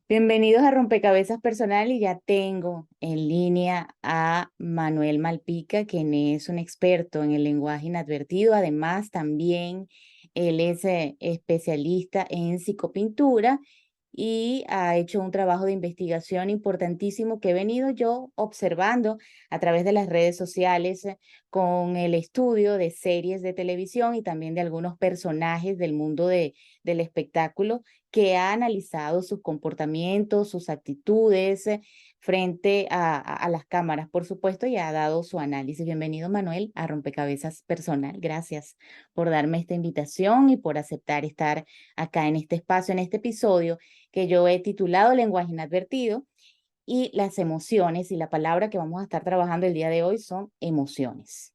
Bienvenidos a Rompecabezas Personal y ya tengo en línea a Manuel Malpica, quien es un experto en el lenguaje inadvertido. Además, también él es especialista en psicopintura y ha hecho un trabajo de investigación importantísimo que he venido yo observando a través de las redes sociales con el estudio de series de televisión y también de algunos personajes del mundo del espectáculo que ha analizado sus comportamientos, sus actitudes frente a las cámaras, por supuesto, y ha dado su análisis. Bienvenido, Manuel, a Rompecabezas Personal. Gracias por darme esta invitación y por aceptar estar acá en este espacio, en este episodio que yo he titulado Lenguaje Inadvertido. Y las emociones y la palabra que vamos a estar trabajando el día de hoy son emociones.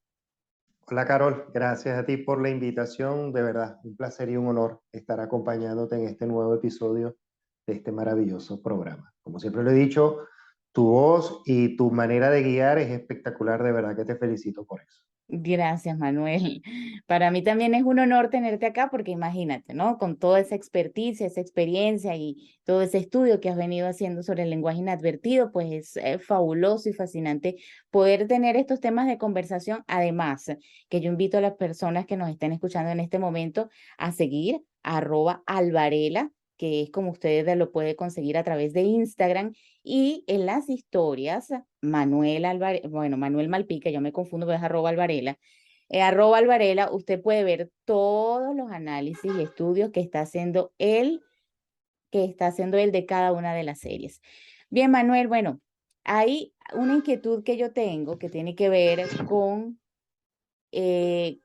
Hola Carol, gracias a ti por la invitación. De verdad, un placer y un honor estar acompañándote en este nuevo episodio de este maravilloso programa. Como siempre lo he dicho, tu voz y tu manera de guiar es espectacular, de verdad que te felicito por eso. Gracias, Manuel. Para mí también es un honor tenerte acá porque imagínate, ¿no? Con toda esa experticia, esa experiencia y todo ese estudio que has venido haciendo sobre el lenguaje inadvertido, pues es fabuloso y fascinante poder tener estos temas de conversación. Además, que yo invito a las personas que nos estén escuchando en este momento a seguir @Alvarela, que es como ustedes lo pueden conseguir a través de Instagram y en las historias, Manuel Malpica, yo me confundo, pero es @Alvarela. @Alvarela, usted puede ver todos los análisis y estudios que está haciendo él de cada una de las series. Bien, Manuel, bueno, hay una inquietud que yo tengo que tiene que ver con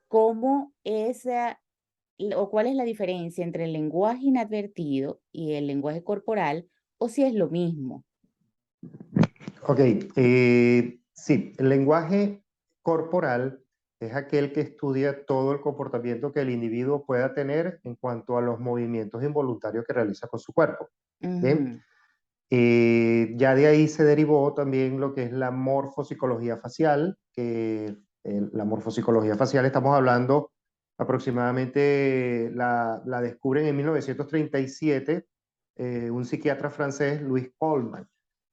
cómo es o cuál es la diferencia entre el lenguaje inadvertido y el lenguaje corporal, o si es lo mismo. Ok, sí, el lenguaje corporal es aquel que estudia todo el comportamiento que el individuo pueda tener en cuanto a los movimientos involuntarios que realiza con su cuerpo. Bien, Ujú, ya de ahí se derivó también lo que es la morfopsicología facial, que la morfopsicología facial estamos hablando aproximadamente, la descubren en 1937 un psiquiatra francés, Louis Coleman.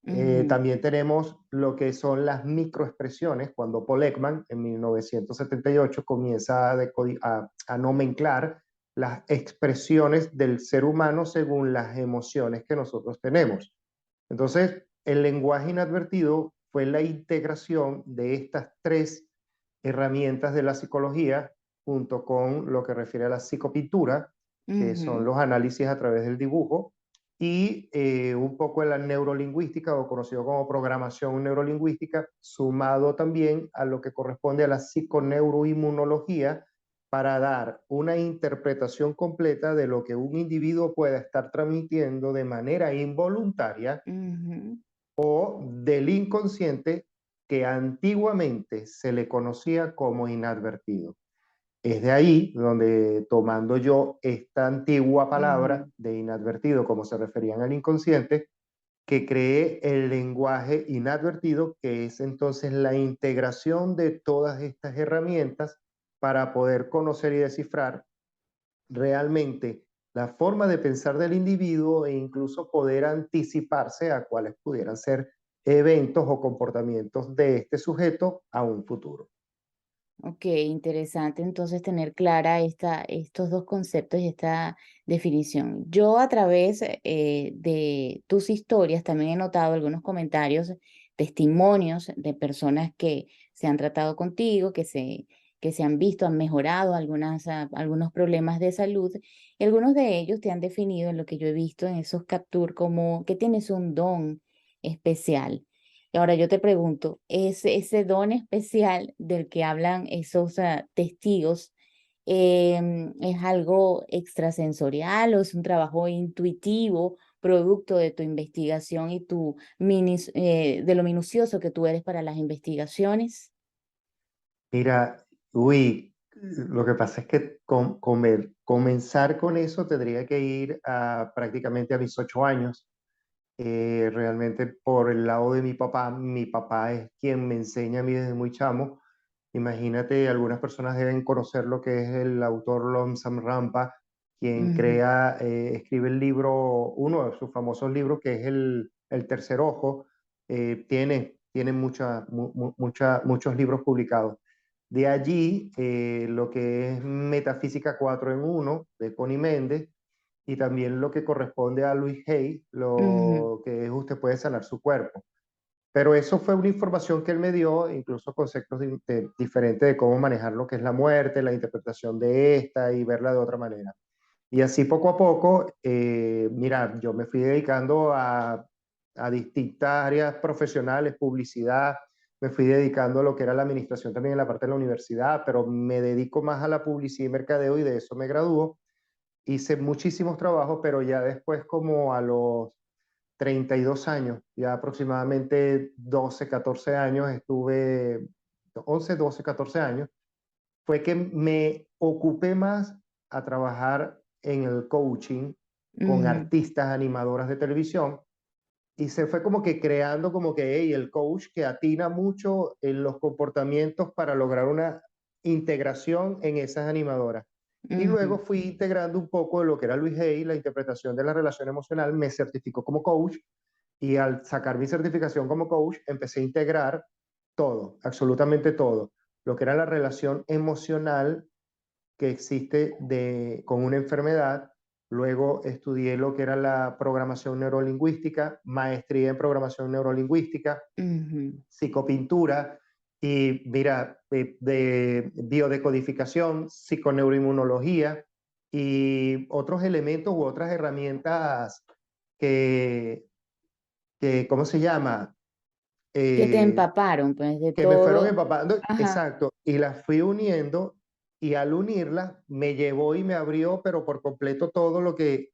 ujú. También tenemos lo que son las microexpresiones, cuando Paul Ekman en 1978 comienza a nomenclar las expresiones del ser humano según las emociones que nosotros tenemos. Entonces, el lenguaje inadvertido fue la integración de estas tres herramientas de la psicología junto con lo que refiere a la psicopintura, que son Ujú, los análisis a través del dibujo, y un poco de la neurolingüística, o conocido como programación neurolingüística, sumado también a lo que corresponde a la psiconeuroinmunología, para dar una interpretación completa de lo que un individuo pueda estar transmitiendo de manera involuntaria ujú, o del inconsciente, que antiguamente se le conocía como inadvertido. Es de ahí donde, tomando yo esta antigua palabra ujú. de inadvertido, como se referían al inconsciente, que creé el lenguaje inadvertido, que es entonces la integración de todas estas herramientas para poder conocer y descifrar realmente la forma de pensar del individuo, e incluso poder anticiparse a cuáles pudieran ser eventos o comportamientos de este sujeto a un futuro. Ok, interesante entonces tener clara estos dos conceptos y esta definición. Yo a través de tus historias también he notado algunos comentarios, testimonios de personas que se han tratado contigo, que se han visto, han mejorado algunos problemas de salud. Y algunos de ellos te han definido en lo que yo he visto en esos capture como que tienes un don especial. Y ahora yo te pregunto, ese don especial del que hablan esos testigos es algo extrasensorial o es un trabajo intuitivo, producto de tu investigación y de lo minucioso que tú eres para las investigaciones? Mira, lo que pasa es que comenzar con eso tendría que ir prácticamente a mis 8 años. Realmente por el lado de mi papá es quien me enseña a mí desde muy chamo. Imagínate, algunas personas deben conocer lo que es el autor Lomsam Rampa, quien ujú, escribe el libro, uno de sus famosos libros, que es El Tercer Ojo. Tiene muchos libros publicados. De allí, lo que es Metafísica 4 en uno de Connie Méndez, y también lo que corresponde a Louis Hay, ujú, lo que es Usted puede sanar su cuerpo. Pero eso fue una información que él me dio, incluso conceptos diferentes de cómo manejar lo que es la muerte, la interpretación de esta y verla de otra manera. Y así poco a poco, mira, yo me fui dedicando a distintas áreas profesionales, publicidad, me fui dedicando a lo que era la administración también en la parte de la universidad, pero me dedico más a la publicidad y mercadeo y de eso me graduó. Hice muchísimos trabajos, pero ya después como a los 32 años, ya aproximadamente 12 14 años, estuve 11 12 14 años, fue que me ocupé más a trabajar en el coaching con ujú, artistas, animadoras de televisión, y se fue como que creando como que hey, el coach que atina mucho en los comportamientos para lograr una integración en esas animadoras. Y luego ujú. fui integrando un poco de lo que era Luis Hay, la interpretación de la relación emocional, me certificó como coach, y al sacar mi certificación como coach empecé a integrar todo, absolutamente todo, lo que era la relación emocional que existe con una enfermedad. Luego estudié lo que era la programación neurolingüística, maestría en programación neurolingüística, Ujú. psicopintura y, mira, de biodecodificación, psiconeuroinmunología y otros elementos u otras herramientas que, ¿cómo se llama? Que te Eh, empaparon, pues, de que me fueron todo. empapando, Ajá. exacto, y las fui uniendo, y al unirlas me llevó y me abrió, pero por completo todo lo que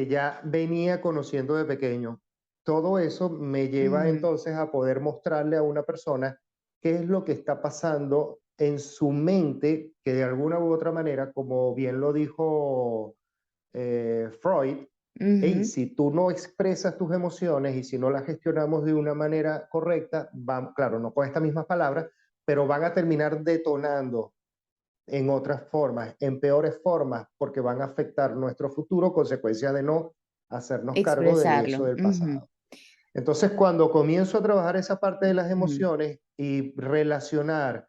ya venía conociendo de pequeño. Todo eso me lleva Ujú, entonces a poder mostrarle a una persona qué es lo que está pasando en su mente, que de alguna u otra manera, como bien lo dijo Freud, hey, ujú. si tú no expresas tus emociones y si no las gestionamos de una manera correcta, claro, no con estas mismas palabras, pero van a terminar detonando en otras formas, en peores formas, porque van a afectar nuestro futuro, consecuencia de no hacernos cargo de eso Expresarlo. del Ujú, pasado. Entonces, cuando comienzo a trabajar esa parte de las ujú, emociones y relacionar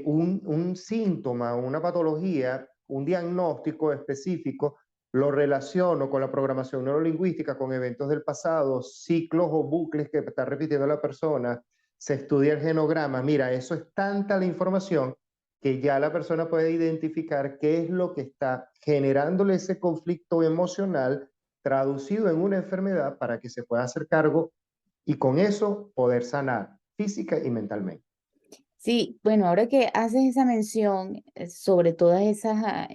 un síntoma, una patología, un diagnóstico específico, lo relaciono con la programación neurolingüística, con eventos del pasado, ciclos o bucles que está repitiendo la persona, se estudia el genograma. Mira, eso es tanta la información que ya la persona puede identificar qué es lo que está generándole ese conflicto emocional traducido en una enfermedad para que se pueda hacer cargo y con eso poder sanar física y mentalmente. sí, bueno, ahora que haces esa mención sobre todas esas,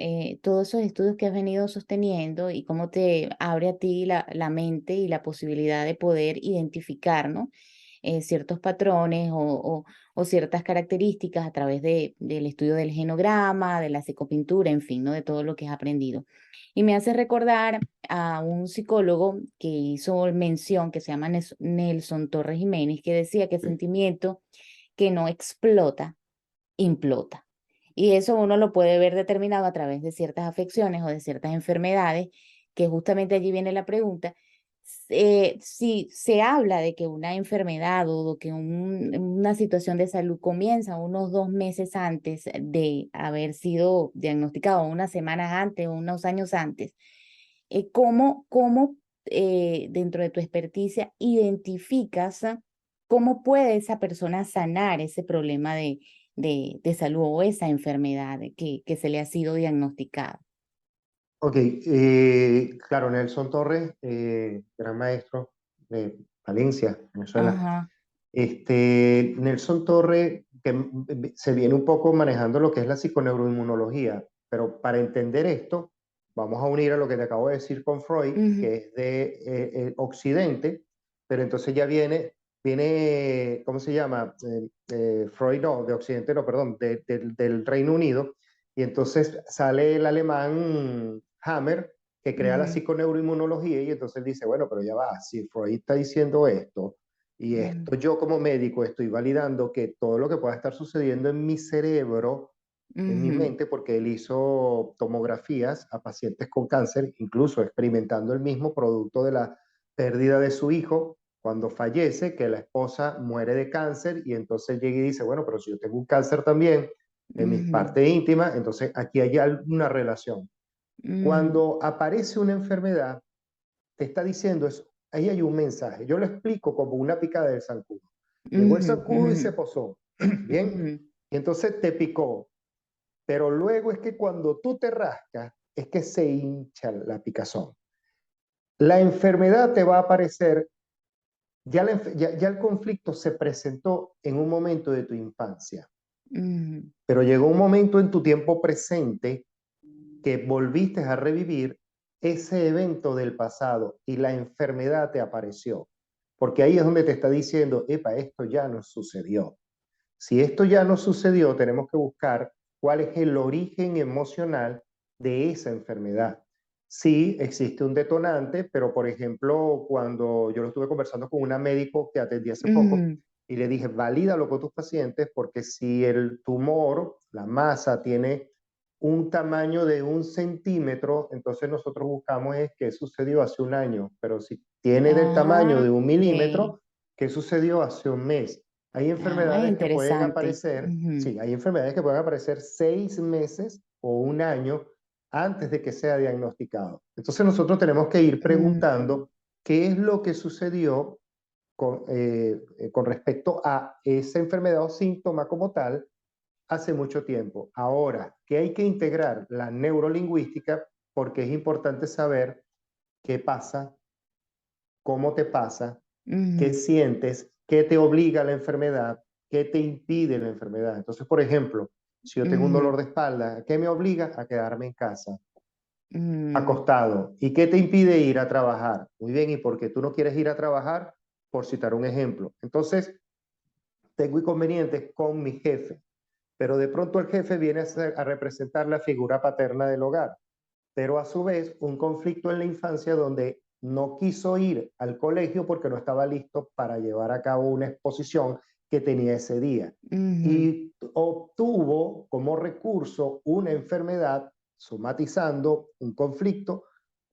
todos esos estudios que has venido sosteniendo y cómo te abre a ti la mente y la posibilidad de poder identificar, ¿no? Ciertos patrones o ciertas características a través del estudio del genograma, de la psicopintura, en fin, ¿no? De todo lo que has aprendido. Y me hace recordar a un psicólogo que hizo mención, que se llama Nelson Torres Jiménez, que decía que el Sí. sentimiento que no explota, implota. Y eso uno lo puede ver determinado a través de ciertas afecciones o de ciertas enfermedades, que justamente allí viene la pregunta. Si se habla de que una enfermedad o que una situación de salud comienza unos 2 meses antes de haber sido diagnosticado, unas semanas antes o unos años antes, ¿cómo dentro de tu experticia identificas cómo puede esa persona sanar ese problema de salud o esa enfermedad que se le ha sido diagnosticada? Ok, claro, Nelson Torres, gran maestro de Valencia, Venezuela. Ajá, Nelson Torres, que se viene un poco manejando lo que es la psiconeuroinmunología, pero para entender esto, vamos a unir a lo que te acabo de decir con Freud, ujú, que es de Occidente, pero entonces ya viene, ¿cómo se llama? Freud no, de Occidente no, perdón, del Reino Unido, y entonces sale el alemán Hammer, que crea la ujú, psiconeuroinmunología, y entonces dice, bueno, pero ya va, si Freud está diciendo esto, y ujú, esto yo como médico estoy validando que todo lo que pueda estar sucediendo en mi cerebro en mi Ujú, mente porque él hizo tomografías a pacientes con cáncer, incluso experimentando el mismo producto de la pérdida de su hijo cuando fallece, que la esposa muere de cáncer y entonces llega y dice, bueno, pero si yo tengo un cáncer también en mis ujú, partes íntimas, entonces aquí hay alguna relación. ujú, Cuando aparece una enfermedad, te está diciendo eso, ahí hay un mensaje. Yo lo explico como una picada del zancudo. Llegó el ujú, zancudo y ujú, se posó, ¿bien? ujú, Y entonces te picó, pero luego es que cuando tú te rascas, es que se hincha la picazón. La enfermedad te va a aparecer, ya el conflicto se presentó en un momento de tu infancia, ujú, pero llegó un momento en tu tiempo presente que volviste a revivir ese evento del pasado y la enfermedad te apareció. Porque ahí es donde te está diciendo, epa, esto ya no sucedió. Si esto ya no sucedió, tenemos que buscar cuál es el origen emocional de esa enfermedad. Sí, existe un detonante, pero por ejemplo, cuando yo lo estuve conversando con una médico que atendí hace poco ujú. y le dije, valídalo con tus pacientes porque si el tumor, la masa, tiene un tamaño de 1 centímetro, entonces nosotros buscamos es qué sucedió hace un año, pero si tiene del tamaño Ah, de un ok. milímetro, ¿qué sucedió hace un mes? Hay Ah, enfermedades que pueden interesante. aparecer, Ujú, sí, hay enfermedades que pueden aparecer 6 meses o un año antes de que sea diagnosticado. Entonces nosotros tenemos que ir mm, preguntando qué es lo que sucedió con respecto a esa enfermedad o síntoma como tal hace mucho tiempo. Ahora, que hay que integrar la neurolingüística porque es importante saber qué pasa, cómo te pasa, qué ujú, sientes, qué te obliga a la enfermedad, qué te impide la enfermedad. Entonces, por ejemplo, si yo tengo un ujú, dolor de espalda, ¿qué me obliga a quedarme en casa, mm, acostado? ¿Y qué te impide ir a trabajar? Muy bien, ¿y por qué tú no quieres ir a trabajar? Por citar un ejemplo. Entonces, tengo inconvenientes con mi jefe, pero de pronto el jefe viene a representar la figura paterna del hogar, pero a su vez un conflicto en la infancia donde no quiso ir al colegio porque no estaba listo para llevar a cabo una exposición que tenía ese día. ujú, Y obtuvo como recurso una enfermedad, somatizando un conflicto,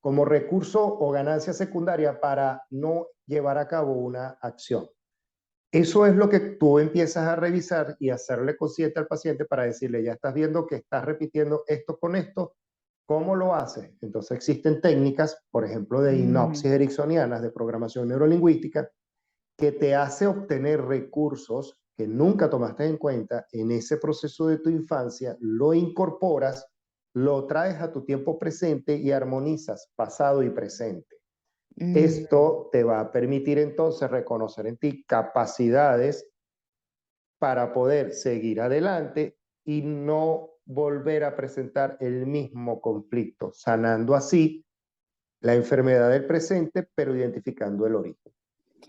como recurso o ganancia secundaria para no llevar a cabo una acción. Eso es lo que tú empiezas a revisar y hacerle consciente al paciente para decirle, ya estás viendo que estás repitiendo esto con esto, ¿cómo lo haces? Entonces existen técnicas, por ejemplo, de ujú, hipnosis ericksonianas, de programación neurolingüística, que te hace obtener recursos que nunca tomaste en cuenta en ese proceso de tu infancia, lo incorporas, lo traes a tu tiempo presente y armonizas pasado y presente. ujú. Esto te va a permitir entonces reconocer en ti capacidades para poder seguir adelante y no volver a presentar el mismo conflicto, sanando así la enfermedad del presente, pero identificando el origen.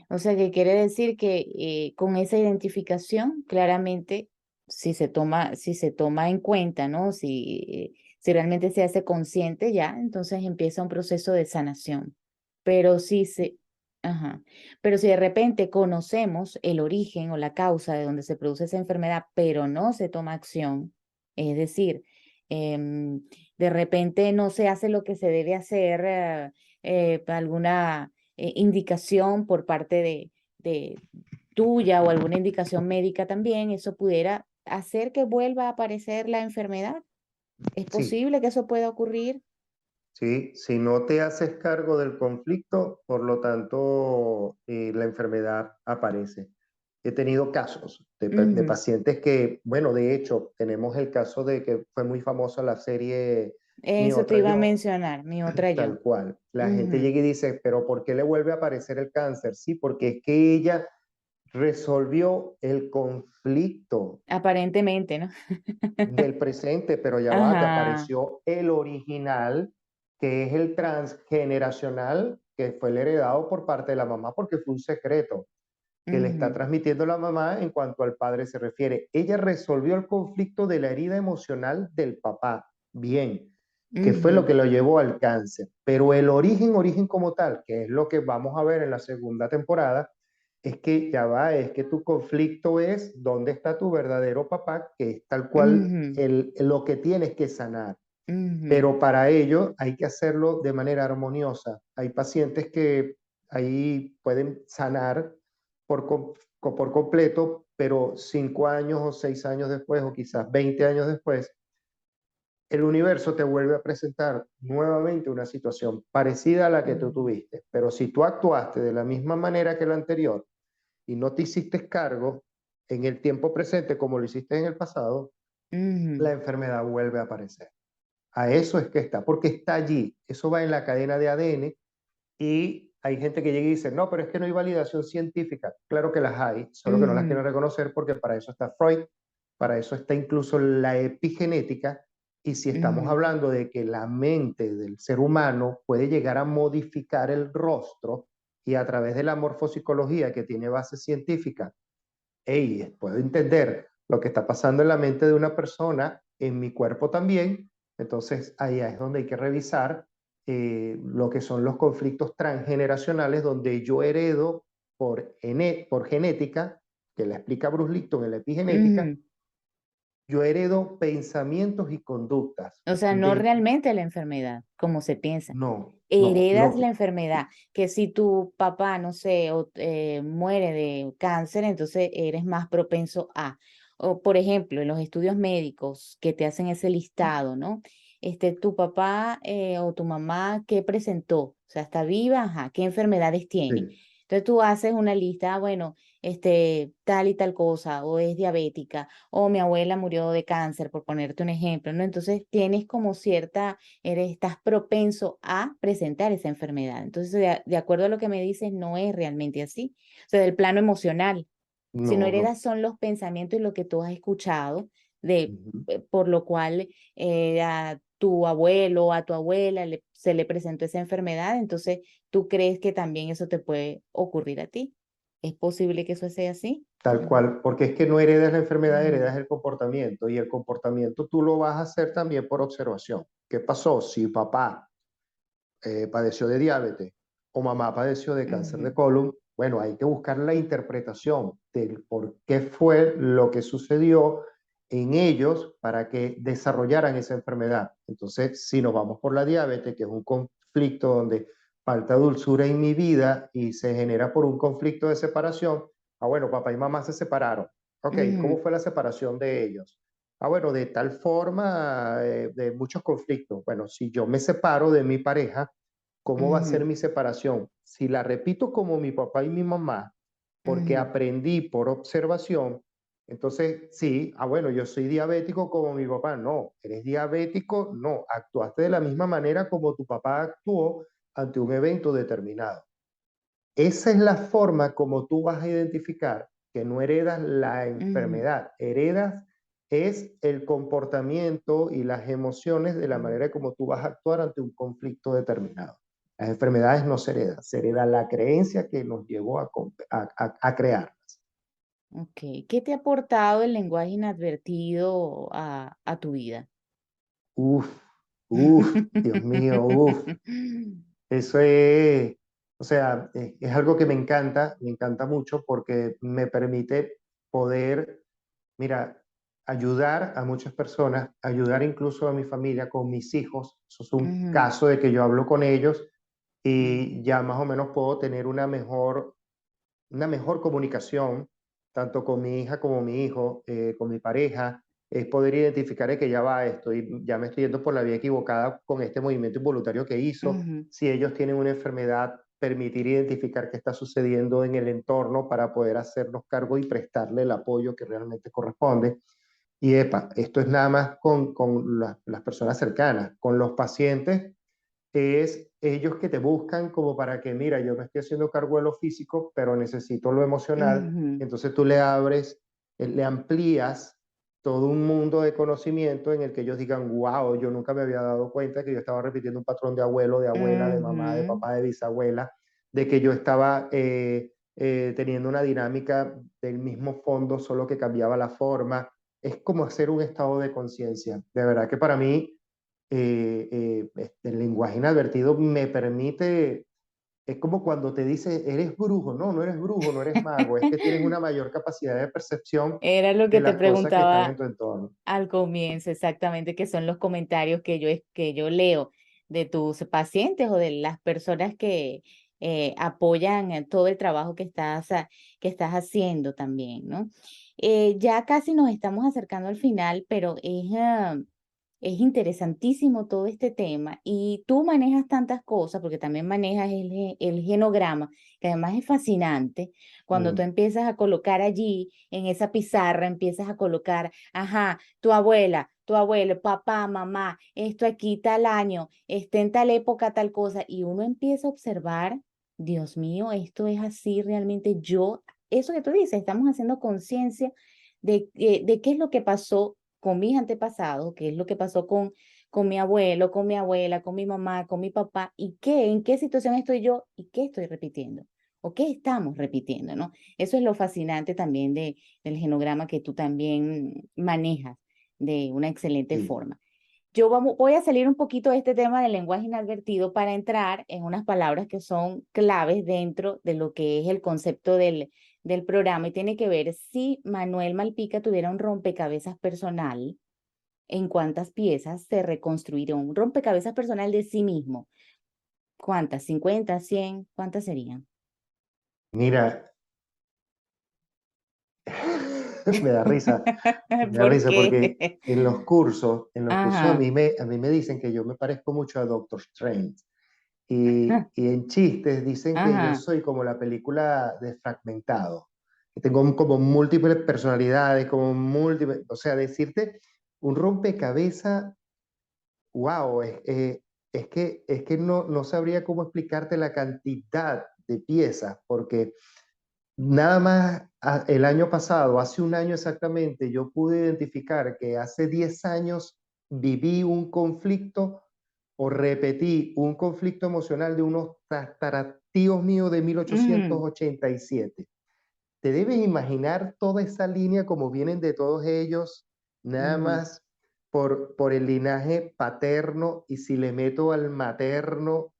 O sea, que quiere decir que con esa identificación, claramente, si se toma en cuenta, ¿no? Si realmente se hace consciente ya, entonces empieza un proceso de sanación. Pero si se, ajá, pero si de repente conocemos el origen o la causa de donde se produce esa enfermedad, pero no se toma acción, es decir, em, de repente no se hace lo que se debe hacer, alguna indicación por parte de tuya o alguna indicación médica también, eso pudiera hacer que vuelva a aparecer la enfermedad. ¿Es Sí, posible que eso pueda ocurrir? sí, si no te haces cargo del conflicto, por lo tanto, la enfermedad aparece. He tenido casos de Ujú. pacientes que, bueno, de hecho, tenemos el caso de que fue muy famosa la serie Mi Eso te Otra iba a Yo, mencionar, mi otra yo. tal cual. La gente Ujú. llega y dice, pero ¿por qué le vuelve a aparecer el cáncer? Sí, porque es que ella resolvió el conflicto Aparentemente, ¿no? del presente, pero ya va, te Ajá. apareció el original, que es el transgeneracional, que fue el heredado por parte de la mamá porque fue un secreto que le está Ujú, transmitiendo la mamá en cuanto al padre se refiere. Ella resolvió el conflicto de la herida emocional del papá, bien, que fue lo ujú, que lo llevó al cáncer, pero el origen como tal, que es lo que vamos a ver en la segunda temporada, es que ya va, es que tu conflicto es dónde está tu verdadero papá, que es tal cual Ujú, lo que tienes que sanar. ujú, Pero para ello hay que hacerlo de manera armoniosa. Hay pacientes que ahí pueden sanar por completo, pero 5 años o 6 años después, o quizás 20 años después, el universo te vuelve a presentar nuevamente una situación parecida a la que tú ujú, tuviste. Pero si tú actuaste de la misma manera que la anterior y no te hiciste cargo en el tiempo presente como lo hiciste en el pasado, ujú, la enfermedad vuelve a aparecer. A eso es que está, porque está allí. Eso va en la cadena de ADN y hay gente que llega y dice, no, pero es que no hay validación científica. Claro que las hay, solo que no las quieren ujú, reconocer porque para eso está Freud, para eso está incluso la epigenética. Y si estamos ujú, hablando de que la mente del ser humano puede llegar a modificar el rostro y a través de la morfopsicología que tiene base científica, hey, puedo entender lo que está pasando en la mente de una persona, en mi cuerpo también. Entonces, ahí es donde hay que revisar lo que son los conflictos transgeneracionales, donde yo heredo por genética, que la explica Bruce Lipton en la epigenética, ujú. yo heredo pensamientos y conductas O sea, no de, realmente la enfermedad, como se piensa. no, no, Heredas la enfermedad, que si tu papá, no sé, muere de cáncer, entonces eres más propenso a. O, por ejemplo, en los estudios médicos que te hacen ese listado, ¿no? Tu papá o tu mamá, ¿qué presentó? O sea, ¿está viva? Ajá, ¿qué enfermedades tiene? sí, Entonces tú haces una lista, bueno, tal y tal cosa, o es diabética, o mi abuela murió de cáncer, por ponerte un ejemplo, ¿no? Entonces tienes como estás propenso a presentar esa enfermedad. Entonces, de acuerdo a lo que me dices, no es realmente así. O sea, del plano emocional, si no no, no. heredas son los pensamientos y lo que tú has escuchado, de, Ujú. por lo cual a tu abuelo o a tu abuela se le presentó esa enfermedad, entonces tú crees que también eso te puede ocurrir a ti. ¿Es posible que eso sea así? Tal Ujú, cual, porque es que no heredas la enfermedad, ujú, heredas el comportamiento y el comportamiento tú lo vas a hacer también por observación. ¿Qué pasó? Si papá padeció de diabetes o mamá padeció de cáncer de ujú, colon, bueno, hay que buscar la interpretación del por qué fue lo que sucedió en ellos para que desarrollaran esa enfermedad. Entonces, si nos vamos por la diabetes, que es un conflicto donde falta dulzura en mi vida y se genera por un conflicto de separación, bueno, papá y mamá se separaron. Ok, ¿cómo ujú, fue la separación de ellos? Bueno, de tal forma, de muchos conflictos. Bueno, si yo me separo de mi pareja, ¿cómo va a ser ujú, mi separación? Si la repito como mi papá y mi mamá, porque ujú, aprendí por observación, entonces sí, bueno, yo soy diabético como mi papá. No, eres diabético, no, actuaste de la misma manera como tu papá actuó ante un evento determinado. Esa es la forma como tú vas a identificar que no heredas la ujú, enfermedad, heredas es el comportamiento y las emociones de la ujú. manera como tú vas a actuar ante un conflicto determinado. Las enfermedades no se hereda la creencia que nos llevó a crearlas. Ok, ¿qué te ha aportado el lenguaje inadvertido a tu vida? Uf, uf, Dios mío, uf. Eso es, o sea, es algo que me encanta mucho porque me permite poder, mira, ayudar a muchas personas, ayudar incluso a mi familia con mis hijos. Eso es un Ujú, caso de que yo hablo con ellos ujú, y ya más o menos puedo tener una mejor comunicación, tanto con mi hija como mi hijo, con mi pareja, es poder identificar que ya va, ya me estoy yendo por la vía equivocada con este movimiento involuntario que hizo. ujú, Si ellos tienen una enfermedad, permitir identificar qué está sucediendo en el entorno para poder hacernos cargo y prestarle el apoyo que realmente corresponde. Y esto es nada más con las personas cercanas, con los pacientes es ellos que te buscan como para que, mira, yo me estoy haciendo cargo de lo físico, pero necesito lo emocional. ujú, Entonces tú le abres, le amplías todo un mundo de conocimiento en el que ellos digan, wow, yo nunca me había dado cuenta que yo estaba repitiendo un patrón de abuelo, de abuela, de mamá, de ujú, papá, de bisabuela, de que yo estaba teniendo una dinámica del mismo fondo, solo que cambiaba la forma. Es como hacer un estado de conciencia. De verdad que para mí el lenguaje inadvertido me permite es como cuando te dice, eres brujo. No, no eres brujo, no eres mago, es que tienes una mayor capacidad de percepción Era lo de que te las cosas que están en preguntaba tu entorno. al comienzo, exactamente, que son los comentarios que yo leo de tus pacientes o de las personas que apoyan todo el trabajo que estás haciendo también, ¿no? Ya casi nos estamos acercando al final, pero es interesantísimo todo este tema y tú manejas tantas cosas, porque también manejas el genograma, que además es fascinante, cuando tú Mm. empiezas a colocar allí en esa pizarra, empiezas a colocar, ajá, tu abuelo, papá, mamá, esto aquí tal año, este en tal época tal cosa, y uno empieza a observar, Dios mío, esto es así realmente yo, eso que tú dices, estamos haciendo conciencia de qué es lo que pasó con mis antepasados, qué es lo que pasó con mi abuelo, con mi abuela, con mi mamá, con mi papá, y qué, en qué situación estoy yo y qué estoy repitiendo, o qué estamos repitiendo, ¿no? Eso es lo fascinante también del genograma que tú también manejas de una excelente Sí. forma. Voy a salir un poquito de este tema del lenguaje inadvertido para entrar en unas palabras que son claves dentro de lo que es el concepto del programa y tiene que ver si Manuel Malpica tuviera un rompecabezas personal, en cuántas piezas se reconstruiría un rompecabezas personal de sí mismo. ¿Cuántas? ¿50, 100? ¿Cuántas serían? Mira, me da risa, me da ¿Por risa porque qué? en los cursos Ajá, a mí me dicen que yo me parezco mucho a Doctor Strange. Y en chistes dicen que yo ajá. soy como la película de Fragmentado, que tengo como múltiples personalidades, como múltiples, o sea, decirte un rompecabezas, wow, es que no, no sabría cómo explicarte la cantidad de piezas, porque nada más el año pasado, hace un año exactamente, yo pude identificar que hace 10 años viví un conflicto o repetí un conflicto emocional de unos tataratíos míos de Ujú, 1887. Te debes imaginar toda esa línea como vienen de todos ellos, nada ujú. más por el linaje paterno, y si le meto al materno,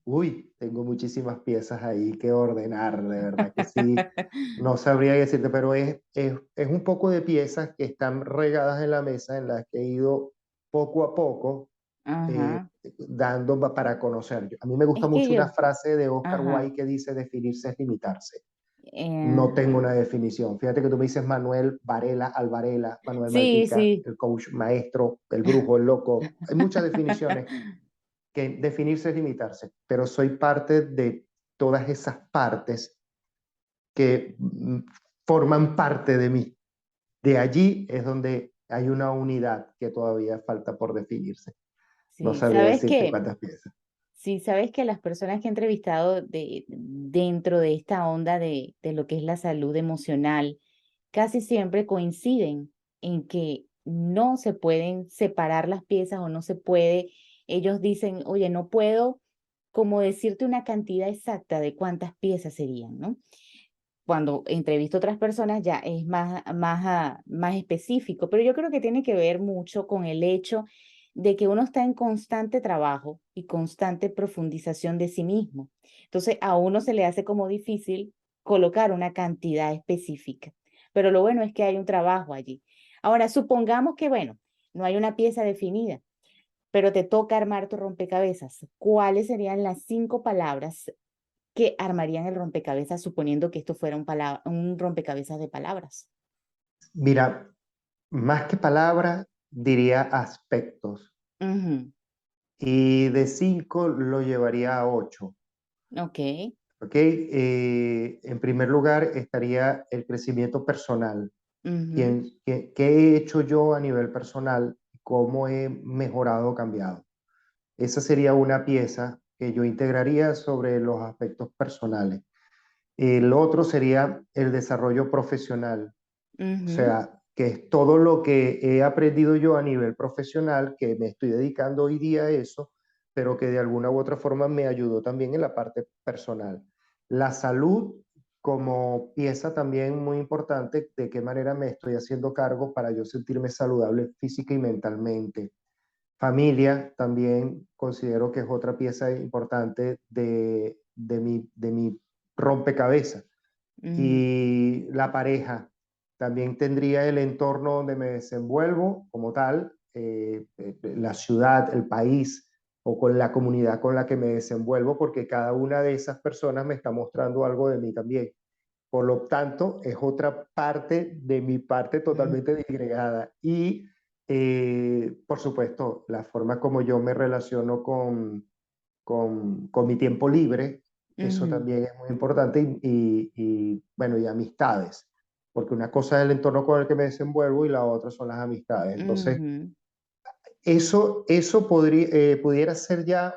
uy, tengo muchísimas piezas ahí que ordenar, de verdad que sí. No sabría qué decirte, pero es un poco de piezas que están regadas en la mesa en las que he ido poco a poco eh, Ajá. dando para conocer. A mí me gusta Es que mucho una yo, frase de Oscar ajá. Wilde que dice: definirse es limitarse. No tengo Ajá. una definición. Fíjate que tú me dices Manuel Varela, Alvarela, Manuel Sí, Malpica, sí. el coach maestro, el brujo, el loco. Hay muchas definiciones que definirse es limitarse, pero soy parte de todas esas partes que forman parte de mí. De allí es donde hay una unidad que todavía falta por definirse. No Sí, sabría decirte cuántas piezas. sí, sabes que las personas que he entrevistado dentro de esta onda de lo que es la salud emocional, casi siempre coinciden en que no se pueden separar las piezas o no se puede, ellos dicen, oye, no puedo como decirte una cantidad exacta de cuántas piezas serían, ¿no? Cuando entrevisto a otras personas ya es más específico, pero yo creo que tiene que ver mucho con el hecho de que uno está en constante trabajo y constante profundización de sí mismo. Entonces a uno se le hace como difícil colocar una cantidad específica, pero lo bueno es que hay un trabajo allí. Ahora, supongamos que, bueno, no hay una pieza definida, pero te toca armar tu rompecabezas. ¿Cuáles serían las 5 palabras que armarían el rompecabezas suponiendo que esto fuera un rompecabezas de palabras? Mira, más que palabras, diría aspectos. Ujú, Y de 5 lo llevaría a 8. ok. ¿Ok? En primer lugar estaría el crecimiento personal. Ujú, ¿Qué he hecho yo a nivel personal? ¿Cómo he mejorado o cambiado? Esa sería una pieza que yo integraría sobre los aspectos personales. El otro sería el desarrollo profesional, o ujú, sea, que es todo lo que he aprendido yo a nivel profesional, que me estoy dedicando hoy día a eso, pero que de alguna u otra forma me ayudó también en la parte personal. La salud como pieza también muy importante, de qué manera me estoy haciendo cargo para yo sentirme saludable física y mentalmente. Familia también considero que es otra pieza importante de mi rompecabezas. mm, Y la pareja, también tendría el entorno donde me desenvuelvo como tal, la ciudad, el país o con la comunidad con la que me desenvuelvo, porque cada una de esas personas me está mostrando algo de mí también. Por lo tanto, es otra parte de mi parte mm, totalmente disgregada. Y, por supuesto, la forma como yo me relaciono con mi tiempo libre, eso ujú, también es muy importante. Bueno, y amistades, porque una cosa es el entorno con el que me desenvuelvo y la otra son las amistades. Entonces, ujú, eso pudiera ser ya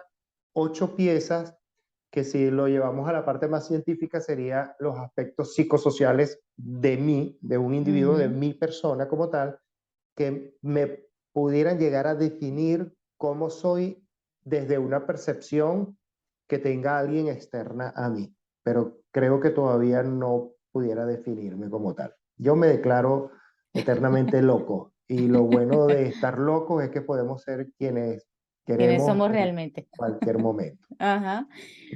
8 piezas que, si lo llevamos a la parte más científica, sería los aspectos psicosociales de mí, de un individuo, de ujú, mi persona como tal, que me pudieran llegar a definir cómo soy desde una percepción que tenga alguien externa a mí. Pero creo que todavía no pudiera definirme como tal. Yo me declaro eternamente loco, y lo bueno de estar locos es que podemos ser quienes ¿Quiénes queremos somos en realmente? cualquier momento. Ajá.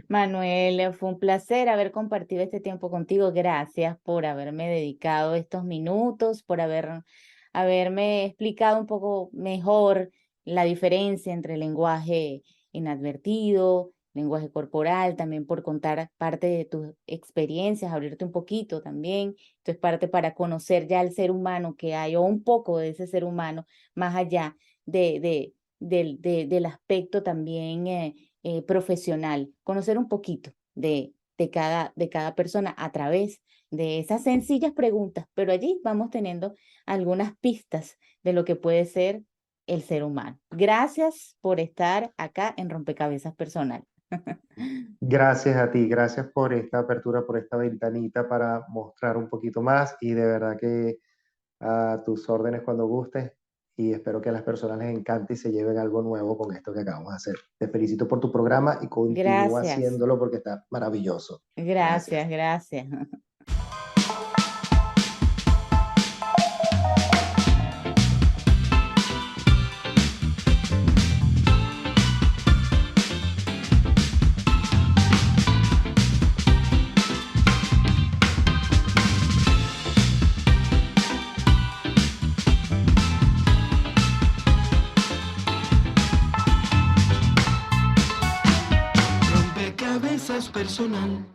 Manuel, fue un placer haber compartido este tiempo contigo. Gracias por haberme dedicado estos minutos, por haberme explicado un poco mejor la diferencia entre el lenguaje inadvertido, lenguaje corporal, también por contar parte de tus experiencias, abrirte un poquito también. Esto es parte para conocer ya el ser humano que hay, o un poco de ese ser humano, más allá del aspecto también profesional, conocer un poquito de cada persona a través de esas sencillas preguntas, pero allí vamos teniendo algunas pistas de lo que puede ser el ser humano. Gracias por estar acá en Rompecabezas Personal. Gracias a ti, gracias por esta apertura, por esta ventanita para mostrar un poquito más, y de verdad que a tus órdenes cuando gustes, y espero que a las personas les encante y se lleven algo nuevo con esto que acabamos de hacer. Te felicito por tu programa y continúa Gracias, haciéndolo porque está maravilloso. gracias, Gracias. gracias. Rompecabezas personal.